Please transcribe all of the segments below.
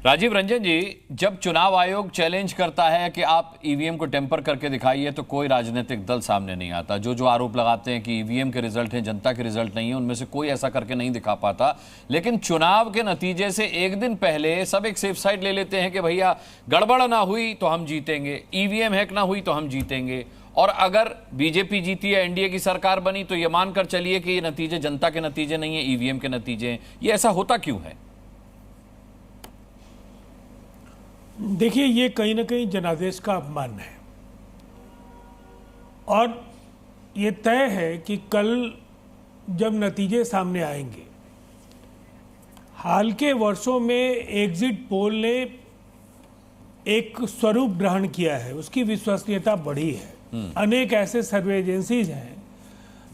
राजीव रंजन जी, जब चुनाव आयोग चैलेंज करता है कि आप ईवीएम को टेम्पर करके दिखाइए तो कोई राजनीतिक दल सामने नहीं आता। जो जो आरोप लगाते हैं कि ईवीएम के रिजल्ट हैं, जनता के रिजल्ट नहीं है, उनमें से कोई ऐसा करके नहीं दिखा पाता। लेकिन चुनाव के नतीजे से एक दिन पहले सब एक सेफ साइड ले लेते हैं कि भैया गड़बड़ ना हुई तो हम जीतेंगे, ईवीएम हैक ना हुई तो हम जीतेंगे। और अगर बीजेपी जीती है, एनडीए की सरकार बनी, तो ये मानकर चलिए कि ये नतीजे जनता के नतीजे नहीं है, ईवीएम के नतीजे हैं। ये ऐसा होता क्यों है? देखिए, ये कहीं ना कहीं जनादेश का अपमान है और ये तय है कि कल जब नतीजे सामने आएंगे, हाल के वर्षों में एग्जिट पोल ने एक स्वरूप ग्रहण किया है, उसकी विश्वसनीयता बढ़ी है। अनेक ऐसे सर्वे एजेंसीज हैं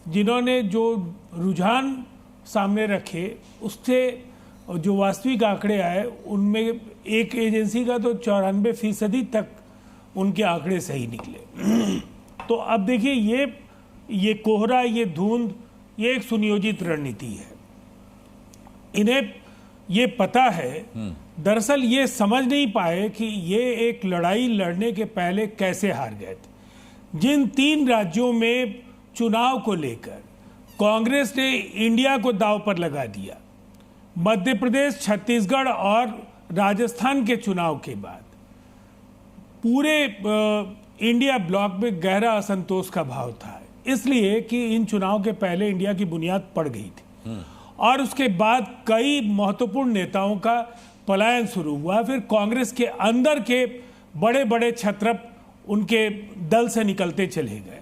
जिन्होंने जो रुझान सामने रखे उससे जो वास्तविक आंकड़े आए उनमें एक एजेंसी का तो 94% तक उनके आंकड़े सही निकले। तो अब देखिए, ये कोहरा, ये धुंध, ये एक सुनियोजित रणनीति है। इन्हें ये पता है, दरअसल ये समझ नहीं पाए कि ये एक लड़ाई लड़ने के पहले कैसे हार गए थे। जिन 3 राज्यों में चुनाव को लेकर कांग्रेस ने इंडिया को दांव पर लगा दिया, मध्य प्रदेश, छत्तीसगढ़ और राजस्थान के चुनाव के बाद पूरे इंडिया ब्लॉक में गहरा असंतोष का भाव था, इसलिए कि इन चुनाव के पहले इंडिया की बुनियाद पड़ गई थी और उसके बाद कई महत्वपूर्ण नेताओं का पलायन शुरू हुआ। फिर कांग्रेस के अंदर के बड़े बड़े छत्रप उनके दल से निकलते चले गए।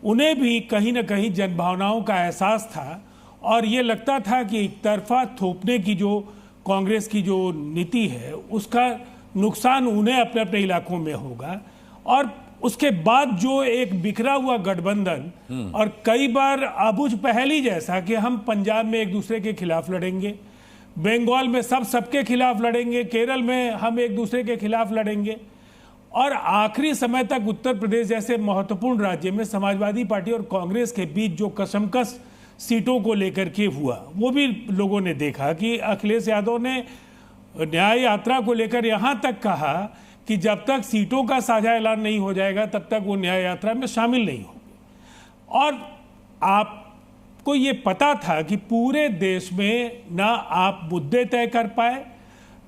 उन्हें भी कहीं ना कहीं जनभावनाओं का एहसास था और ये लगता था कि एक तरफा थोपने की जो कांग्रेस की जो नीति है उसका नुकसान उन्हें अपने अपने इलाकों में होगा। और उसके बाद जो एक बिखरा हुआ गठबंधन और कई बार अबुझ पहेली जैसा कि हम पंजाब में एक दूसरे के खिलाफ लड़ेंगे, बंगाल में सबके खिलाफ लड़ेंगे, केरल में हम एक दूसरे के खिलाफ लड़ेंगे, और आखिरी समय तक उत्तर प्रदेश जैसे महत्वपूर्ण राज्य में समाजवादी पार्टी और कांग्रेस के बीच जो कशमकश सीटों को लेकर के हुआ, वो भी लोगों ने देखा कि अखिलेश यादव ने न्याय यात्रा को लेकर यहां तक कहा कि जब तक सीटों का साझा ऐलान नहीं हो जाएगा तब तक वो न्याय यात्रा में शामिल नहीं होंगे। और आपको ये पता था कि पूरे देश में ना आप मुद्दे तय कर पाए,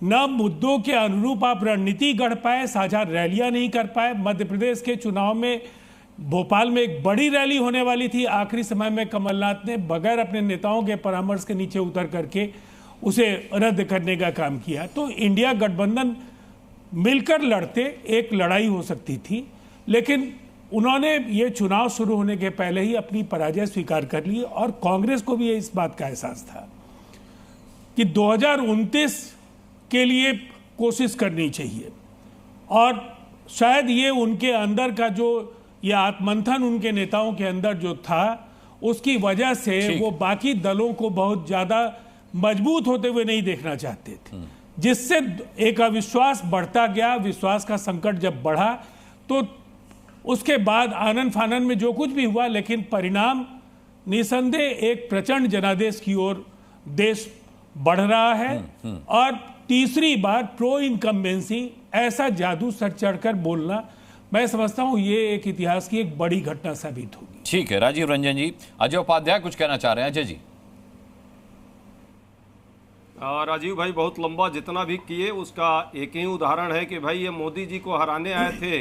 न मुद्दों के अनुरूप आप रणनीति गढ़ पाए, साझा रैलियां नहीं कर पाए। मध्य प्रदेश के चुनाव में भोपाल में एक बड़ी रैली होने वाली थी, आखिरी समय में कमलनाथ ने बगैर अपने नेताओं के परामर्श के नीचे उतर करके उसे रद्द करने का काम किया। तो इंडिया गठबंधन मिलकर लड़ते एक लड़ाई हो सकती थी, लेकिन उन्होंने ये चुनाव शुरू होने के पहले ही अपनी पराजय स्वीकार कर ली और कांग्रेस को भी इस बात का एहसास था कि 2029 के लिए कोशिश करनी चाहिए। और शायद ये उनके अंदर का जो ये आत्मंथन उनके नेताओं के अंदर जो था, उसकी वजह से वो बाकी दलों को बहुत ज्यादा मजबूत होते हुए नहीं देखना चाहते थे, जिससे एक अविश्वास बढ़ता गया। विश्वास का संकट जब बढ़ा तो उसके बाद आनन फानन में जो कुछ भी हुआ, लेकिन परिणाम निसंदेह एक प्रचंड जनादेश की ओर देश बढ़ रहा है। और तीसरी बार प्रो इनकम्बेंसी, ऐसा जादू सर चढ़कर बोलना, मैं समझता हूं ये एक इतिहास की एक बड़ी घटना साबित होगी। ठीक है राजीव रंजन जी। अजय उपाध्याय कुछ कहना चाह रहे हैं। अजय जी। राजीव भाई बहुत लंबा जितना भी किए उसका एक ही उदाहरण है कि भाई ये मोदी जी को हराने आए थे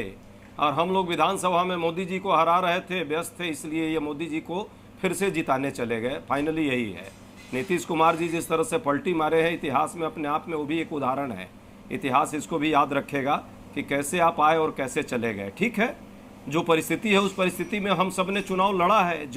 और हम लोग विधानसभा में मोदी जी को हरा रहे थे, व्यस्त थे, इसलिए ये मोदी जी को फिर से जिताने चले गए। फाइनली यही है। नीतीश कुमार जी जिस तरह से पलटी मारे हैं इतिहास में, अपने आप में वो भी एक उदाहरण है। इतिहास इसको भी याद रखेगा कि कैसे आप आए और कैसे चले गए। ठीक है, जो परिस्थिति है उस परिस्थिति में हम सब ने चुनाव लड़ा है।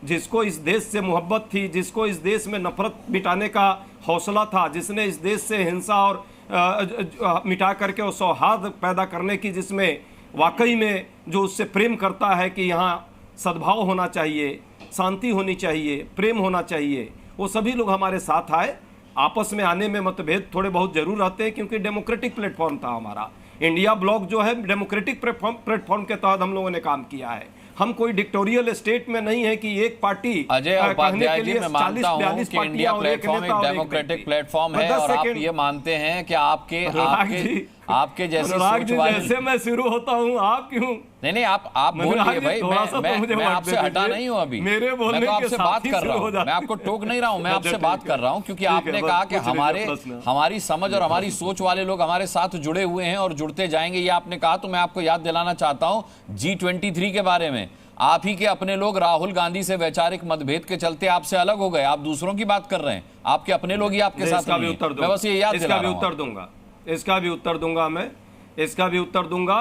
जिसको इस देश से मोहब्बत थी, जिसको इस देश में नफरत मिटाने का हौसला था, जिसने इस देश से हिंसा और मिटा करके और सौहार्द पैदा करने की, जिसमें वाकई में जो उससे प्रेम करता है कि यहाँ सद्भाव होना चाहिए, शांति होनी चाहिए, प्रेम होना चाहिए, वो सभी लोग हमारे साथ आए। आपस में आने में मतभेद थोड़े बहुत जरूर रहते हैं क्योंकि डेमोक्रेटिक प्लेटफॉर्म था हमारा। इंडिया ब्लॉक जो है डेमोक्रेटिक प्लेटफॉर्म के तहत हम लोगों ने काम किया है। हम कोई डिक्टोरियल स्टेट में नहीं है कि एक पार्टी अजय उपाध्याय जी, मैं मानता हूं कि इंडिया प्लेटफॉर्म एक डेमोक्रेटिक प्लेटफॉर्म है और आप ये मानते हैं कि आपके जैसे सोच वाले, जैसे मैं शुरू होता हूं आप क्यों नहीं आप बोलिए भाई, मैं आपसे हटा नहीं हूं अभी, मेरे बोलने मैं तो आपसे बात कर रहा हूं, मैं मैं आपको टोक नहीं रहा हूं, मैं आपसे बात कर रहा हूं क्योंकि आपने कहा कि हमारी समझ और हमारी सोच वाले लोग हमारे साथ जुड़े हुए हैं और जुड़ते जाएंगे, ये आपने कहा। तो मैं आपको याद दिलाना चाहता हूं G23 के बारे में। आप ही के अपने लोग राहुल गांधी से वैचारिक मतभेद के चलते आपसे अलग हो गए, आप दूसरों की बात कर रहे हैं, आपके अपने लोग ही आपके साथ नहीं हैं। मैं बस ये याद दिला रहा हूं। इसका भी उत्तर दूंगा।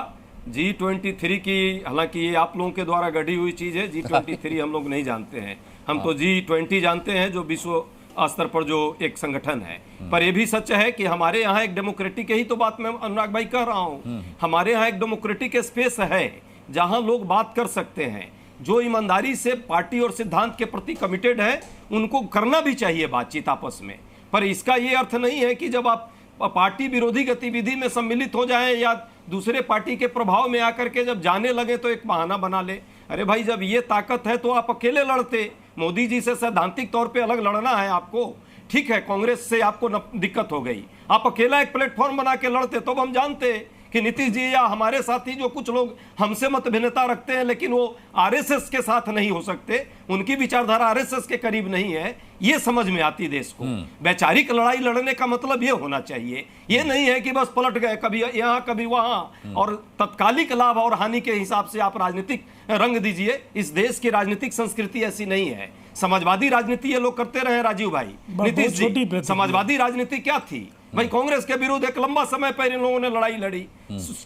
G23 की, हालांकि ये आप लोगों के द्वारा गढ़ी हुई चीज है, G23 हम लोग नहीं जानते हैं, हम तो G20 जानते हैं जो विश्व स्तर पर जो एक संगठन है। पर यह भी सच है कि हमारे यहाँ एक डेमोक्रेटिक, यही तो बात मैं अनुराग भाई कह रहा हूँ, हमारे यहाँ एक डेमोक्रेटिक स्पेस है जहां लोग बात कर सकते हैं। जो ईमानदारी से पार्टी और सिद्धांत के प्रति कमिटेड है उनको करना भी चाहिए बातचीत आपस में। पर इसका ये अर्थ नहीं है कि जब आप पार्टी विरोधी गतिविधि में सम्मिलित हो जाएं या दूसरे पार्टी के प्रभाव में आकर के जब जाने लगे तो एक बहाना बना ले। अरे भाई, जब ये ताकत है तो आप अकेले लड़ते। मोदी जी से सैद्धांतिक तौर पे अलग लड़ना है आपको, ठीक है, कांग्रेस से आपको दिक्कत हो गई, आप अकेला एक प्लेटफॉर्म बना के लड़ते तो हम जानते कि नीतीश जी या हमारे साथी जो कुछ लोग हमसे मतभिन्नता रखते हैं लेकिन वो आरएसएस के साथ नहीं हो सकते, उनकी विचारधारा आरएसएस के करीब नहीं है, ये समझ में आती देश को। वैचारिक लड़ाई लड़ने का मतलब ये होना चाहिए, ये नहीं है कि बस पलट गए कभी यहाँ कभी वहां और तत्कालिक लाभ और हानि के हिसाब से आप राजनीतिक रंग दीजिए। इस देश की राजनीतिक संस्कृति ऐसी नहीं है। समाजवादी राजनीति ये लोग करते रहे राजीव भाई, नीतीश जी, समाजवादी राजनीति क्या थी भाई? कांग्रेस के विरुद्ध एक लंबा समय पर इन लोगों ने लड़ाई लड़ी,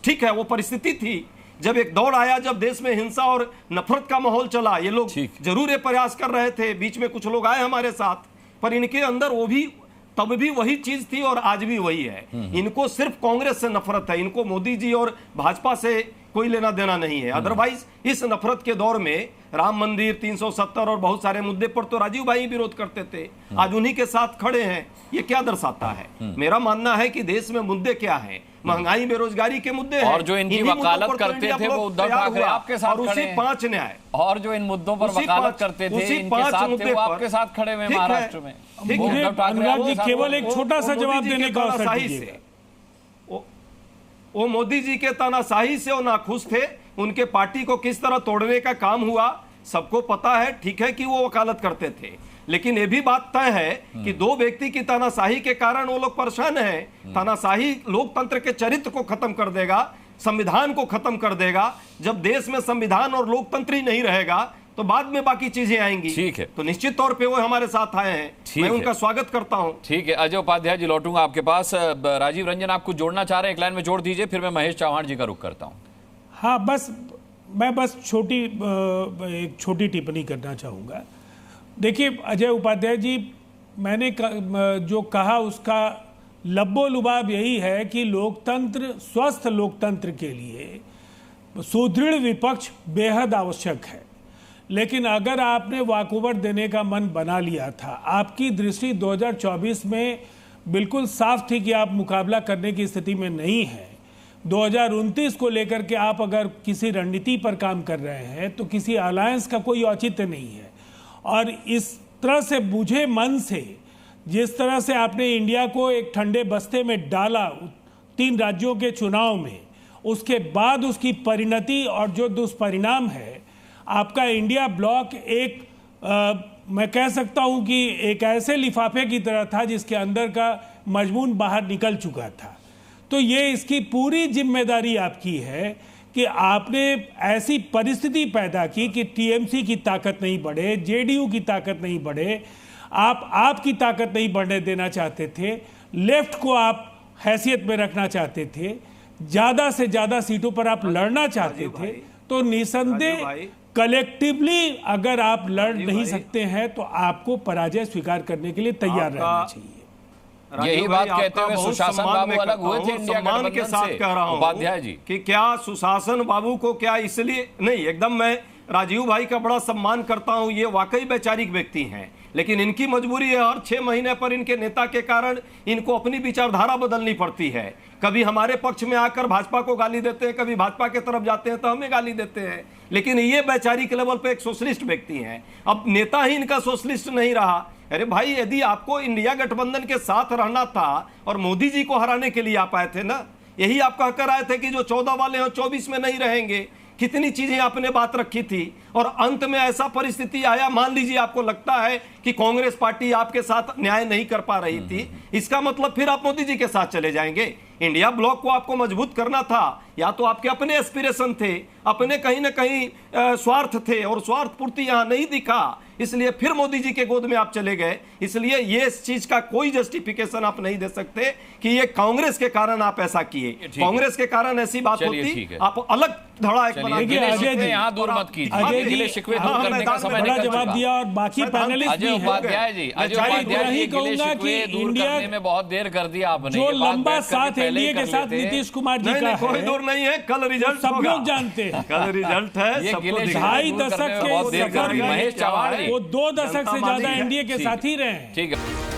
ठीक है, वो परिस्थिति थी जब एक दौर आया जब देश में हिंसा और नफरत का माहौल चला, ये लोग जरूर ये प्रयास कर रहे थे, बीच में कुछ लोग आए हमारे साथ, पर इनके अंदर वो भी तब भी वही चीज थी और आज भी वही है। इनको सिर्फ कांग्रेस से नफरत है, इनको मोदी जी और भाजपा से कोई लेना देना नहीं है। अदरवाइज इस नफरत के दौर में राम मंदिर 370 और बहुत सारे मुद्दे पर तो राजीव भाई विरोध करते थे, आज उन्हीं के साथ खड़े हैं। ये क्या दर्शाता है? मेरा मानना है कि देश में मुद्दे क्या हैं, महंगाई बेरोजगारी के मुद्दे हैं, और जो इनकी वकालत करते थे वो उद्धव ठाकरे आपके साथ खड़े हैं, 5 न्याय, और जो इन मुद्दों पर वकालत करते थे इनके साथ थे वो आपके साथ खड़े हुए महाराष्ट्र में। अनुराग जी, केवल एक छोटा सा जवाब देने का अवसर दीजिए। वो मोदी जी के तानाशाही से वो नाखुश थे, उनके पार्टी को किस तरह तोड़ने का काम हुआ सबको पता है। ठीक है कि वो वकालत करते थे, लेकिन ये भी बात तय है कि 2 व्यक्ति की तानाशाही के कारण वो लोग परेशान हैं। तानाशाही लोकतंत्र के चरित्र को खत्म कर देगा, संविधान को खत्म कर देगा। जब देश में संविधान और लोकतंत्र ही नहीं रहेगा तो बाद में बाकी चीजें आएंगी। ठीक है, तो निश्चित तौर पे वो हमारे साथ आए हैं, मैं उनका स्वागत करता हूं। ठीक है, अजय उपाध्याय जी लौटूंगा आपके पास। राजीव रंजन आप कुछ जोड़ना चाह रहे हैं? एक लाइन में जोड़ दीजिए, फिर मैं महेश चौहान जी का रुख करता हूं। हाँ, मैं एक छोटी टिप्पणी करना चाहूँगा। देखिए अजय उपाध्याय जी, मैंने जो कहा उसका लब्बो लुबाब यही है कि लोकतंत्र, स्वस्थ लोकतंत्र के लिए सुदृढ़ विपक्ष बेहद आवश्यक है। लेकिन अगर आपने वॉकओवर देने का मन बना लिया था, आपकी दृष्टि 2024 में बिल्कुल साफ थी कि आप मुकाबला करने की स्थिति में नहीं है। 2029 को लेकर के आप अगर किसी रणनीति पर काम कर रहे हैं तो किसी अलायंस का कोई औचित्य नहीं है। और इस तरह से बुझे मन से जिस तरह से आपने इंडिया को एक ठंडे बस्ते में डाला 3 राज्यों के चुनाव में, उसके बाद उसकी परिणति और जो दुष्परिणाम है, आपका इंडिया ब्लॉक मैं कह सकता हूं कि एक ऐसे लिफाफे की तरह था जिसके अंदर का मजमून बाहर निकल चुका था। तो ये इसकी पूरी जिम्मेदारी आपकी है कि आपने ऐसी परिस्थिति पैदा की कि टीएमसी की ताकत नहीं बढ़े, जेडीयू की ताकत नहीं बढ़े, आपकी ताकत नहीं बढ़ने देना चाहते थे, लेफ्ट को आप हैसियत में रखना चाहते थे, ज़्यादा से ज़्यादा सीटों पर आप लड़ना चाहते थे। तो निसंदेह कलेक्टिवली अगर आप लड़ नहीं सकते हैं तो आपको पराजय स्वीकार करने के लिए तैयार रहना चाहिए। यही बात कहते हुए सुशासन बाबू अलग हुए थे इंडिया गठबंधन के साथ कह रहा हूं उपाध्याय जी कि क्या सुशासन बाबू को क्या इसलिए नहीं, एकदम मैं राजीव भाई का बड़ा सम्मान करता हूं, ये वाकई वैचारिक व्यक्ति हैं, लेकिन इनकी मजबूरी है हर 6 महीने पर इनके नेता के कारण इनको अपनी विचारधारा बदलनी पड़ती है। कभी हमारे पक्ष में आकर भाजपा को गाली देते हैं, कभी भाजपा के तरफ जाते हैं तो हमें गाली देते हैं। लेकिन ये वैचारिक लेवल पे एक सोशलिस्ट व्यक्ति हैं। अब नेता ही इनका सोशलिस्ट नहीं रहा। अरे भाई, यदि आपको इंडिया गठबंधन के साथ रहना था और मोदी जी को हराने के लिए आप आए थे ना, यही आप कहकर आए थे कि जो 14 वाले हैं 24 में नहीं रहेंगे। कितनी चीजें आपने बात रखी थी और अंत में ऐसा परिस्थिति आया। मान लीजिए आपको लगता है कि कांग्रेस पार्टी आपके साथ न्याय नहीं कर पा रही थी, इसका मतलब फिर आप मोदी जी के साथ चले जाएंगे। इंडिया ब्लॉक को आपको मजबूत करना था, या तो आपके अपने एस्पिरेशन थे, अपने कहीं ना कहीं स्वार्थ थे और स्वार्थ पूर्ति यहां नहीं दिखा, इसलिए फिर मोदी जी के गोद में आप चले गए। इसलिए ये इस चीज का कोई जस्टिफिकेशन आप नहीं दे सकते कि ये कांग्रेस के कारण आप ऐसा किए। कांग्रेस के कारण ऐसी बात होती, आप अलग धड़ा एक बना के यहाँ दूर मत कीजिए। अजय गिले शिकवे दूर करने का समय बड़ा निकल जवाब चुका। दिया और बाकी पैनलिस्ट अजय भी उपाध्याय जी, अजय उपाध्याय जी, गिले शिकवे दूर करने में बहुत देर कर दिया आपने। जो ये बात लंबा बैठ करके साथ पहले ही एनडीए के कर साथ लेते। नीतीश कुमार जी का कोई है, दूर नहीं है, कल रिजल्ट सब होगा। लोग जानते हैं। कल रिजल्ट है, ये सबको गिले दिख शिकवे रहा है। ढाई दूर दशक करने में के बहुत देर कर सफर दी। में महेश चव्हाण जी, वो 2 दशक से जनता ज्यादा मानी है। एनडीए के साथ ही रहे हैं। ठीक है।